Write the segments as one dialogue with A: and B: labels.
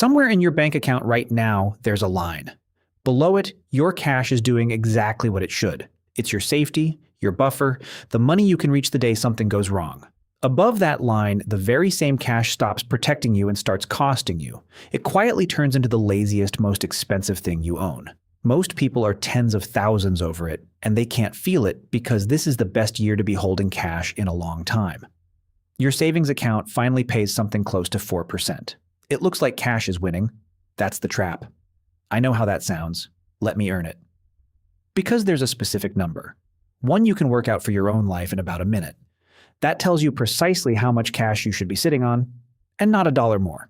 A: Somewhere in your bank account right now, there's a line. Below it, your cash is doing exactly what it should. It's your safety, your buffer, the money you can reach the day something goes wrong. Above that line, the very same cash stops protecting you and starts costing you. It quietly turns into the laziest, most expensive thing you own. Most people are tens of thousands over it, and they can't feel it because this is the best year to be holding cash in a long time. Your savings account finally pays something close to 4%. It looks like cash is winning. That's the trap. I know how that sounds. Let me earn it. Because there's a specific number. One you can work out for your own life in about a minute. That tells you precisely how much cash you should be sitting on, and not a dollar more.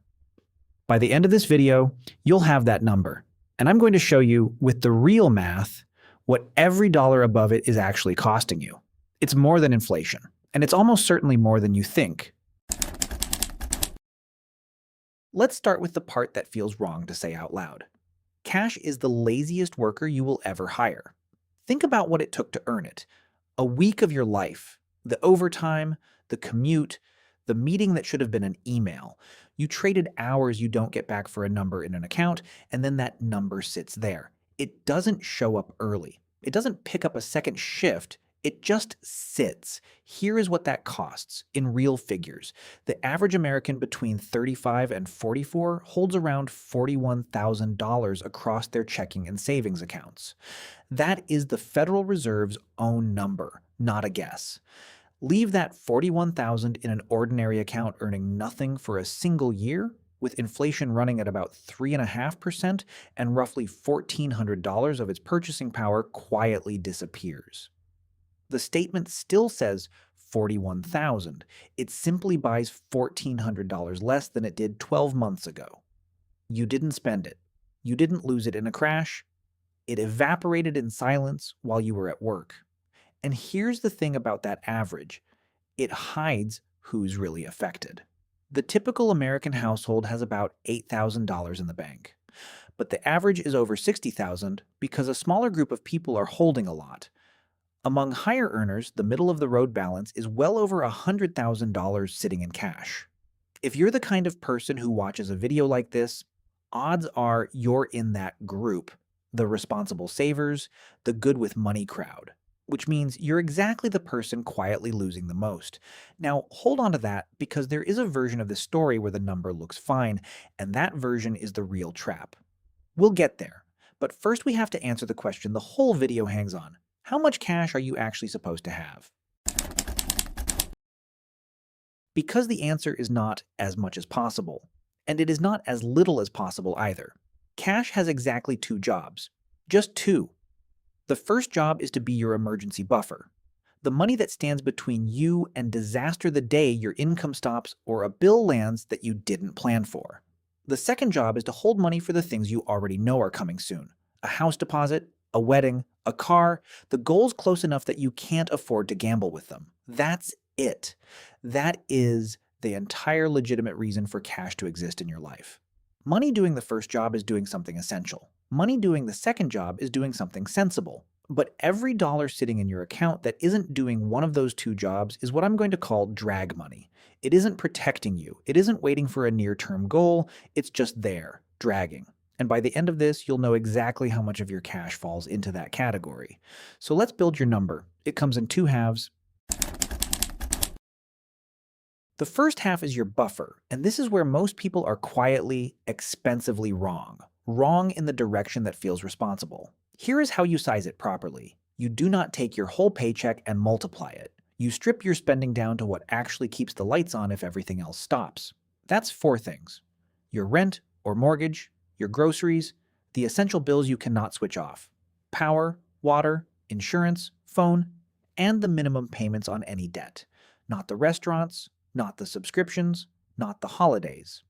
A: By the end of this video, you'll have that number, and I'm going to show you, with the real math, what every dollar above it is actually costing you. It's more than inflation, and it's almost certainly more than you think. Let's start with the part that feels wrong to say out loud. Cash is the laziest worker you will ever hire. Think about what it took to earn it. A week of your life, the overtime, the commute, the meeting that should have been an email. You traded hours you don't get back for a number in an account, and then that number sits there. It doesn't show up early. It doesn't pick up a second shift. It just sits. Here is what that costs in real figures. The average American between 35 and 44 holds around $41,000 across their checking and savings accounts. That is the Federal Reserve's own number, not a guess. Leave that $41,000 in an ordinary account earning nothing for a single year, with inflation running at about 3.5% and roughly $1,400 of its purchasing power quietly disappears. The statement still says $41,000. It simply buys $1,400 less than it did 12 months ago. You didn't spend it. You didn't lose it in a crash. It evaporated in silence while you were at work. And here's the thing about that average. It hides who's really affected. The typical American household has about $8,000 in the bank. But the average is over $60,000 because a smaller group of people are holding a lot. Among higher earners, the middle-of-the-road balance is well over $100,000 sitting in cash. If you're the kind of person who watches a video like this, odds are you're in that group, the responsible savers, the good with money crowd, which means you're exactly the person quietly losing the most. Now, hold on to that because there is a version of this story where the number looks fine, and that version is the real trap. We'll get there, but first we have to answer the question the whole video hangs on. How much cash are you actually supposed to have? Because the answer is not as much as possible, and it is not as little as possible either. Cash has exactly two jobs. Just two. The first job is to be your emergency buffer. The money that stands between you and disaster the day your income stops or a bill lands that you didn't plan for. The second job is to hold money for the things you already know are coming soon. A house deposit, a wedding, a car, the goal's close enough that you can't afford to gamble with them. That's it. That is the entire legitimate reason for cash to exist in your life. Money doing the first job is doing something essential. Money doing the second job is doing something sensible. But every dollar sitting in your account that isn't doing one of those two jobs is what I'm going to call drag money. It isn't protecting you. It isn't waiting for a near-term goal. It's just there, dragging. And by the end of this, you'll know exactly how much of your cash falls into that category. So let's build your number. It comes in two halves. The first half is your buffer, and this is where most people are quietly, expensively wrong. Wrong in the direction that feels responsible. Here is how you size it properly. You do not take your whole paycheck and multiply it. You strip your spending down to what actually keeps the lights on if everything else stops. That's four things. Your rent or mortgage, your groceries, the essential bills you cannot switch off, power, water, insurance, phone, and the minimum payments on any debt. Not the restaurants, not the subscriptions, not the holidays.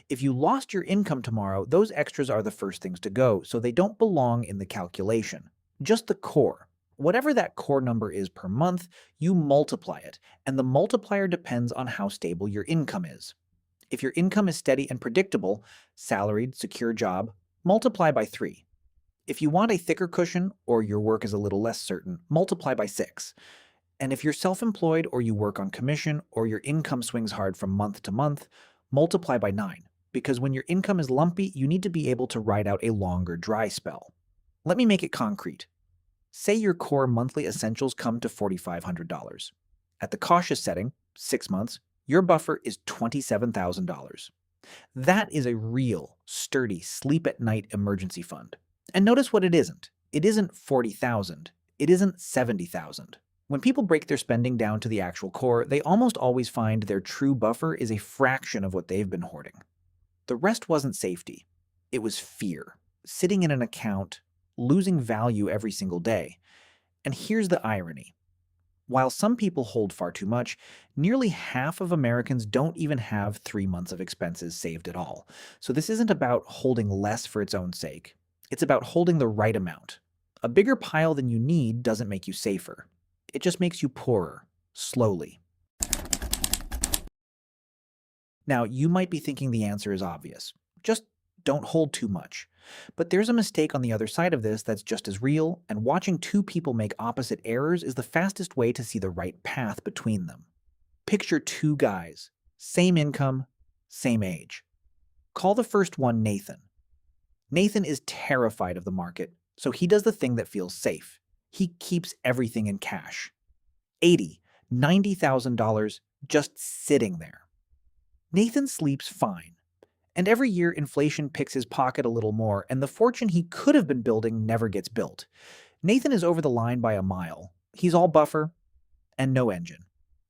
A: If you lost your income tomorrow, those extras are the first things to go, so they don't belong in the calculation. Just the core. Whatever that core number is per month, you multiply it, and the multiplier depends on how stable your income is. If your income is steady and predictable, salaried, secure job, multiply by 3. If you want a thicker cushion or your work is a little less certain, multiply by 6. And if you're self-employed or you work on commission or your income swings hard from month to month, multiply by 9. because when your income is lumpy, you need to be able to ride out a longer dry spell. Let me make it concrete. Say your core monthly essentials come to $4,500. At the cautious setting, 6 months, your buffer is $27,000. That is a real, sturdy, sleep-at-night emergency fund. And notice what it isn't. It isn't 40,000. It isn't 70,000. When people break their spending down to the actual core, they almost always find their true buffer is a fraction of what they've been hoarding. The rest wasn't safety. It was fear, sitting in an account, losing value every single day. And here's the irony. While some people hold far too much, nearly half of Americans don't even have 3 months of expenses saved at all. So this isn't about holding less for its own sake. It's about holding the right amount. A bigger pile than you need doesn't make you safer. It just makes you poorer, slowly. Now, you might be thinking the answer is obvious. Just don't hold too much. But there's a mistake on the other side of this that's just as real, and watching two people make opposite errors is the fastest way to see the right path between them. Picture two guys, same income, same age. Call the first one Nathan. Nathan is terrified of the market, so he does the thing that feels safe. He keeps everything in cash. $80,000, $90,000 just sitting there. Nathan sleeps fine. And every year, inflation picks his pocket a little more, and the fortune he could have been building never gets built. Nathan is over the line by a mile. He's all buffer and no engine.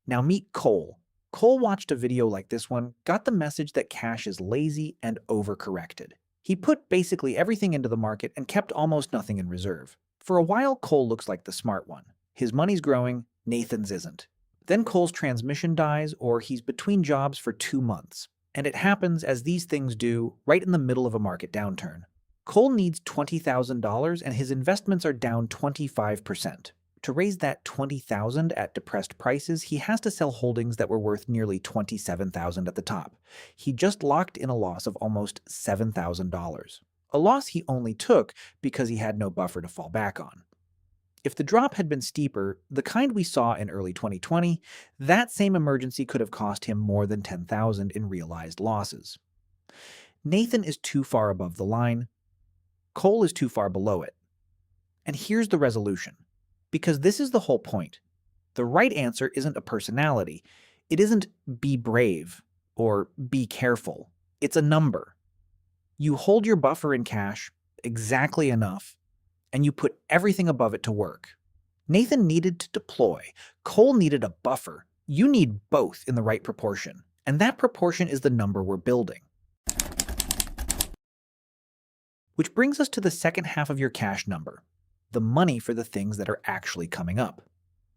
A: Now meet Cole. Cole watched a video like this one, got the message that cash is lazy and overcorrected. He put basically everything into the market and kept almost nothing in reserve. For a while, Cole looks like the smart one. His money's growing, Nathan's isn't. Then Cole's transmission dies, or he's between jobs for 2 months. And it happens, as these things do, right in the middle of a market downturn. Cole needs $20,000 and his investments are down 25%. To raise that $20,000 at depressed prices, he has to sell holdings that were worth nearly $27,000 at the top. He just locked in a loss of almost $7,000. A loss he only took because he had no buffer to fall back on. If the drop had been steeper, the kind we saw in early 2020, that same emergency could have cost him more than $10,000 in realized losses. Nathan is too far above the line. Cole is too far below it. And here's the resolution. Because this is the whole point. The right answer isn't a personality. It isn't be brave or be careful. It's a number. You hold your buffer in cash, exactly enough, and you put everything above it to work. Nathan needed to deploy. Cole needed a buffer. You need both in the right proportion. And that proportion is the number we're building. Which brings us to the second half of your cash number, the money for the things that are actually coming up.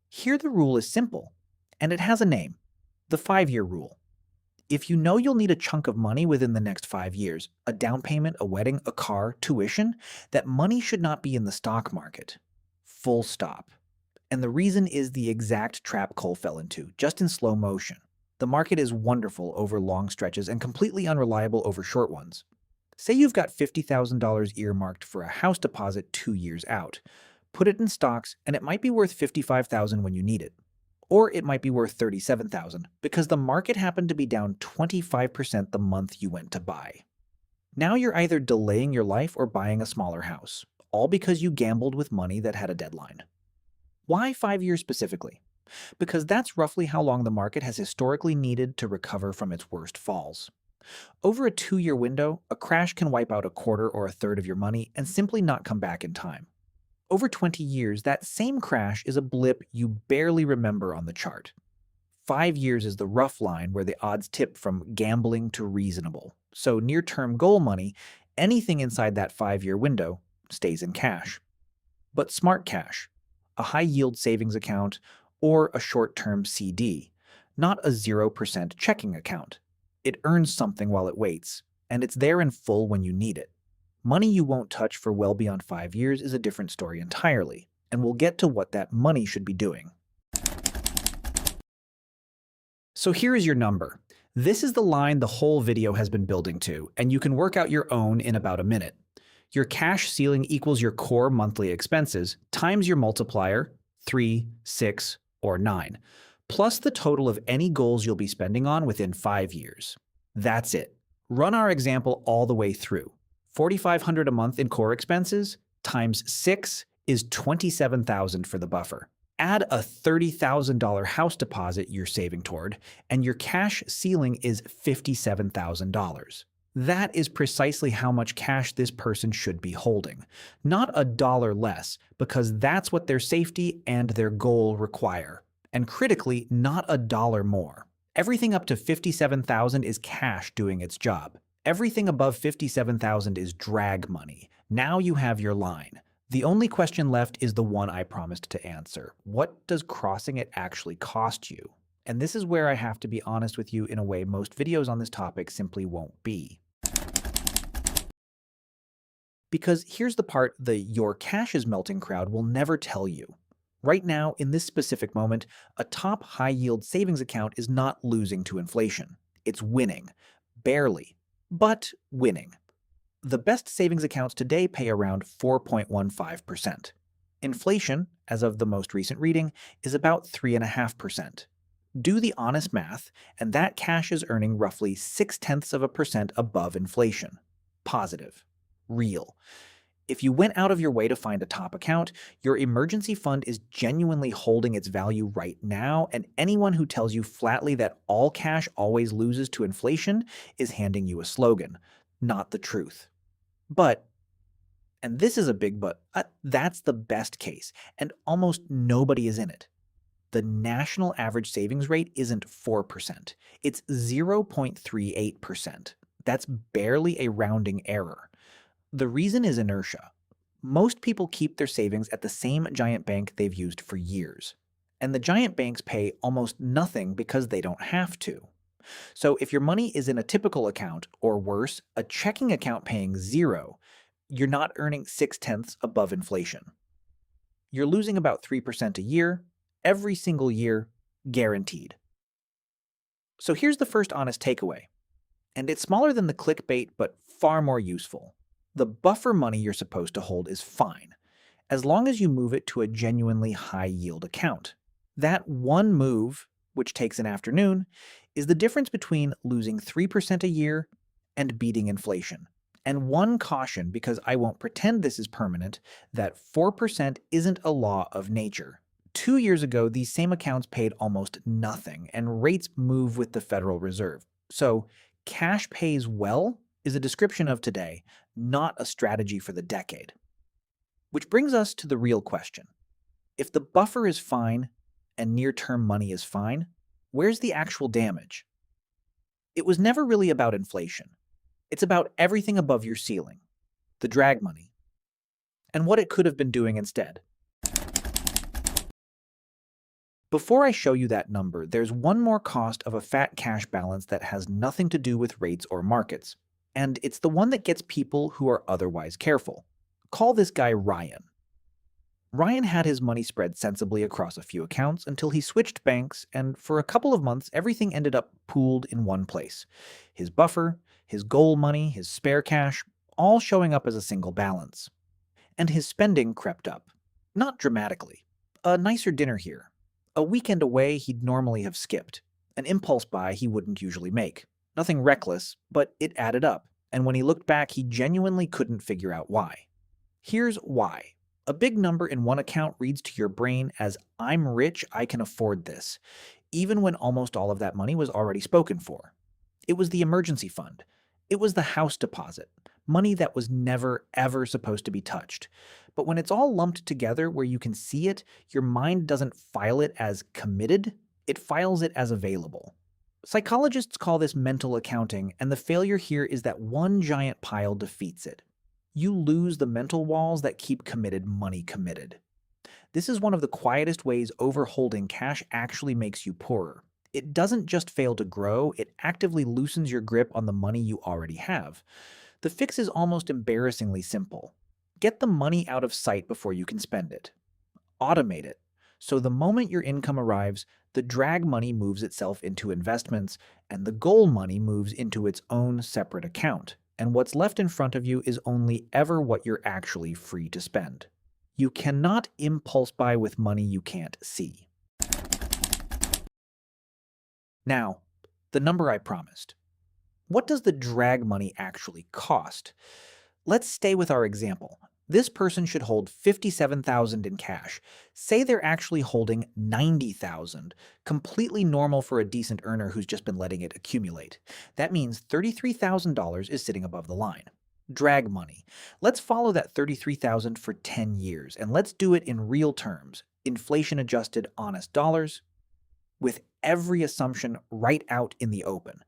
A: Here the rule is simple, and it has a name, the 5-year rule. If you know you'll need a chunk of money within the next 5 years, a down payment, a wedding, a car, tuition, that money should not be in the stock market. Full stop. And the reason is the exact trap Cole fell into, just in slow motion. The market is wonderful over long stretches and completely unreliable over short ones. Say you've got $50,000 earmarked for a house deposit 2 years out. Put it in stocks, and it might be worth $55,000 when you need it. Or it might be worth $37,000 because the market happened to be down 25% the month you went to buy. Now you're either delaying your life or buying a smaller house, all because you gambled with money that had a deadline. Why 5 years specifically? Because that's roughly how long the market has historically needed to recover from its worst falls. Over a 2-year window, a crash can wipe out a quarter or a third of your money and simply not come back in time. Over 20 years, that same crash is a blip you barely remember on the chart. 5 years is the rough line where the odds tip from gambling to reasonable. So near-term goal money, anything inside that 5-year window, stays in cash. But smart cash, a high-yield savings account, or a short-term CD, not a 0% checking account. It earns something while it waits, and it's there in full when you need it. Money you won't touch for well beyond 5 years is a different story entirely, and we'll get to what that money should be doing. So here is your number. This is the line the whole video has been building to, and you can work out your own in about a minute. Your cash ceiling equals your core monthly expenses times your multiplier, 3, 6, or 9, plus the total of any goals you'll be spending on within 5 years. That's it. Run our example all the way through. 4,500 a month in core expenses times 6 is 27,000 for the buffer. Add a $30,000 house deposit you're saving toward, and your cash ceiling is $57,000. That is precisely how much cash this person should be holding, not a dollar less, because that's what their safety and their goal require. And critically, not a dollar more. Everything up to 57,000 is cash doing its job. Everything above 57,000 is drag money. Now you have your line. The only question left is the one I promised to answer. What does crossing it actually cost you? And this is where I have to be honest with you in a way most videos on this topic simply won't be. Because here's the part the "your cash is melting" crowd will never tell you. Right now, in this specific moment, a top high-yield savings account is not losing to inflation. It's winning. Barely. But winning. The best savings accounts today pay around 4.15%. Inflation, as of the most recent reading, is about 3.5%. Do the honest math, and that cash is earning roughly 0.6% above inflation. Positive. Real. If you went out of your way to find a top account, your emergency fund is genuinely holding its value right now, and anyone who tells you flatly that all cash always loses to inflation is handing you a slogan, not the truth. But, and this is a big but, that's the best case, and almost nobody is in it. The national average savings rate isn't 4%, it's 0.38%. That's barely a rounding error. The reason is inertia. Most people keep their savings at the same giant bank they've used for years. And the giant banks pay almost nothing because they don't have to. So if your money is in a typical account, or worse, a checking account paying 0, you're not earning 0.6 above inflation. You're losing about 3% a year, every single year, guaranteed. So here's the first honest takeaway. And it's smaller than the clickbait, but far more useful. The buffer money you're supposed to hold is fine, as long as you move it to a genuinely high-yield account. That one move, which takes an afternoon, is the difference between losing 3% a year and beating inflation. And one caution, because I won't pretend this is permanent, that 4% isn't a law of nature. 2 years ago, these same accounts paid almost nothing, and rates move with the Federal Reserve. So, cash pays well is a description of today, not a strategy for the decade. Which brings us to the real question. If the buffer is fine and near-term money is fine, where's the actual damage? It was never really about inflation. It's about everything above your ceiling, the drag money, and what it could have been doing instead. Before I show you that number, there's one more cost of a fat cash balance that has nothing to do with rates or markets. And it's the one that gets people who are otherwise careful. Call this guy Ryan. Ryan had his money spread sensibly across a few accounts until he switched banks, and for a couple of months, everything ended up pooled in one place. His buffer, his goal money, his spare cash, all showing up as a single balance. And his spending crept up. Not dramatically. A nicer dinner here. A weekend away he'd normally have skipped. An impulse buy he wouldn't usually make. Nothing reckless, but it added up, and when he looked back, he genuinely couldn't figure out why. Here's why. A big number in one account reads to your brain as, "I'm rich, I can afford this," even when almost all of that money was already spoken for. It was the emergency fund. It was the house deposit, money that was never, ever supposed to be touched. But when it's all lumped together where you can see it, your mind doesn't file it as committed, it files it as available. Psychologists call this mental accounting, and the failure here is that one giant pile defeats it. You lose the mental walls that keep committed money committed. This is one of the quietest ways overholding cash actually makes you poorer. It doesn't just fail to grow, it actively loosens your grip on the money you already have. The fix is almost embarrassingly simple. Get the money out of sight before you can spend it. Automate it. So the moment your income arrives, the drag money moves itself into investments, and the goal money moves into its own separate account. And what's left in front of you is only ever what you're actually free to spend. You cannot impulse buy with money you can't see. Now, the number I promised. What does the drag money actually cost? Let's stay with our example. This person should hold 57,000 in cash. Say they're actually holding 90,000, completely normal for a decent earner who's just been letting it accumulate. That means $33,000 is sitting above the line. Drag money. Let's follow that 33,000 for 10 years and let's do it in real terms, inflation adjusted honest dollars with every assumption right out in the open.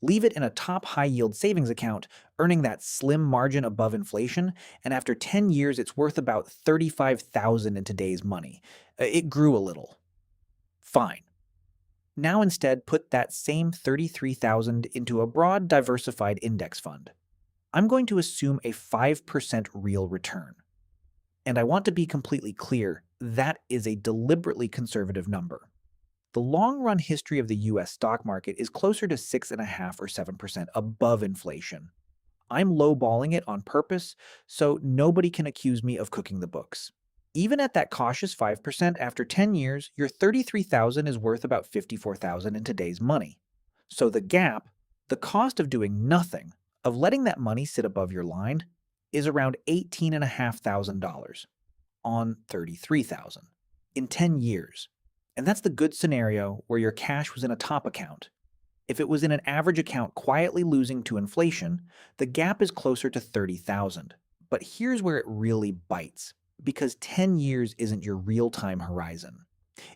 A: Leave it in a top high-yield savings account, earning that slim margin above inflation, and after 10 years it's worth about 35,000 in today's money. It grew a little. Fine. Now instead put that same 33,000 into a broad diversified index fund. I'm going to assume a 5% real return. And I want to be completely clear, that is a deliberately conservative number. The long-run history of the US stock market is closer to 6.5 or 7% above inflation. I'm lowballing it on purpose, so nobody can accuse me of cooking the books. Even at that cautious 5%, after 10 years, your 33,000 is worth about 54,000 in today's money. So the gap, the cost of doing nothing, of letting that money sit above your line, is around $18,500 on 33,000 in 10 years. And that's the good scenario where your cash was in a top account. If it was in an average account quietly losing to inflation, the gap is closer to 30,000. But here's where it really bites, because 10 years isn't your real-time horizon.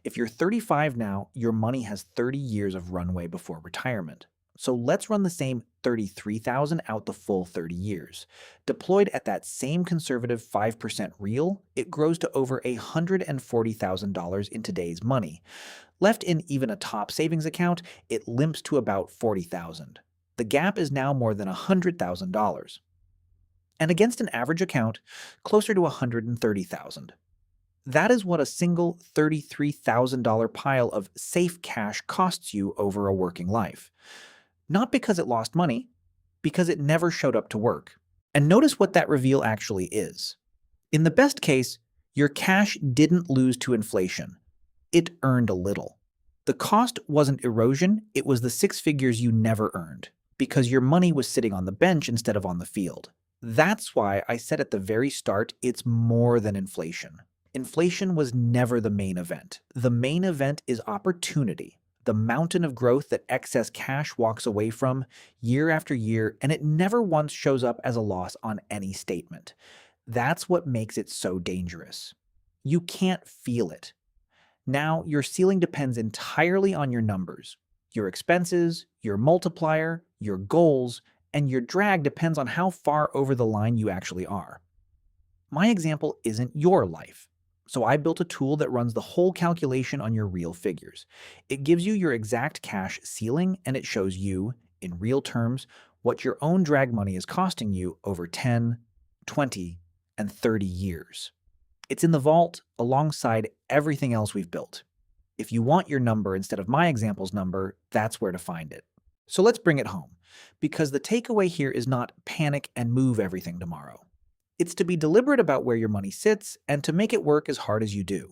A: If you're 35 now, your money has 30 years of runway before retirement. So let's run the same 33,000 out the full 30 years. Deployed at that same conservative 5% real, it grows to over $140,000 in today's money. Left in even a top savings account, it limps to about 40,000. The gap is now more than $100,000. And against an average account, closer to 130,000. That is what a single $33,000 pile of safe cash costs you over a working life. Not because it lost money, because it never showed up to work. And notice what that reveal actually is. In the best case, your cash didn't lose to inflation. It earned a little. The cost wasn't erosion, it was the six figures you never earned, because your money was sitting on the bench instead of on the field. That's why I said at the very start, it's more than inflation. Inflation was never the main event. The main event is opportunity. The mountain of growth that excess cash walks away from year after year, and it never once shows up as a loss on any statement. That's what makes it so dangerous. You can't feel it. Now, your ceiling depends entirely on your numbers. Your expenses, your multiplier, your goals, and your drag depends on how far over the line you actually are. My example isn't your life. So I built a tool that runs the whole calculation on your real figures. It gives you your exact cash ceiling, and it shows you, in real terms, what your own drag money is costing you over 10, 20, and 30 years. It's in the vault alongside everything else we've built. If you want your number instead of my example's number, that's where to find it. So let's bring it home, because the takeaway here is not panic and move everything tomorrow. It's to be deliberate about where your money sits and to make it work as hard as you do.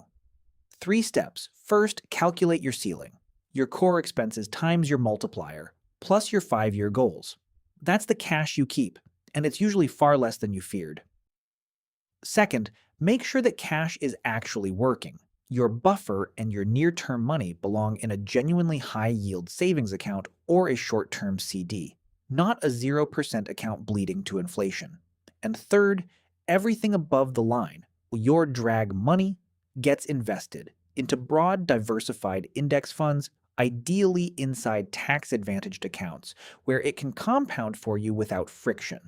A: 3 steps. First, calculate your ceiling, your core expenses times your multiplier, plus your 5-year goals. That's the cash you keep, and it's usually far less than you feared. Second, make sure that cash is actually working. Your buffer and your near-term money belong in a genuinely high-yield savings account or a short-term CD, not a 0% account bleeding to inflation. And third, everything above the line, your drag money, gets invested into broad, diversified index funds, ideally inside tax-advantaged accounts, where it can compound for you without friction.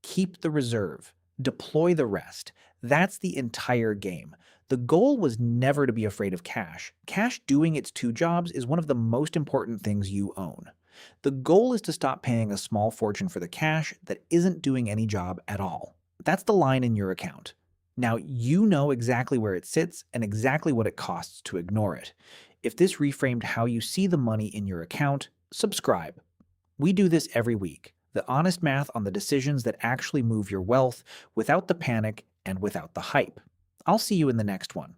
A: Keep the reserve. Deploy the rest. That's the entire game. The goal was never to be afraid of cash. Cash doing its 2 jobs is one of the most important things you own. The goal is to stop paying a small fortune for the cash that isn't doing any job at all. That's the line in your account. Now you know exactly where it sits and exactly what it costs to ignore it. If this reframed how you see the money in your account, subscribe. We do this every week. The honest math on the decisions that actually move your wealth without the panic and without the hype. I'll see you in the next one.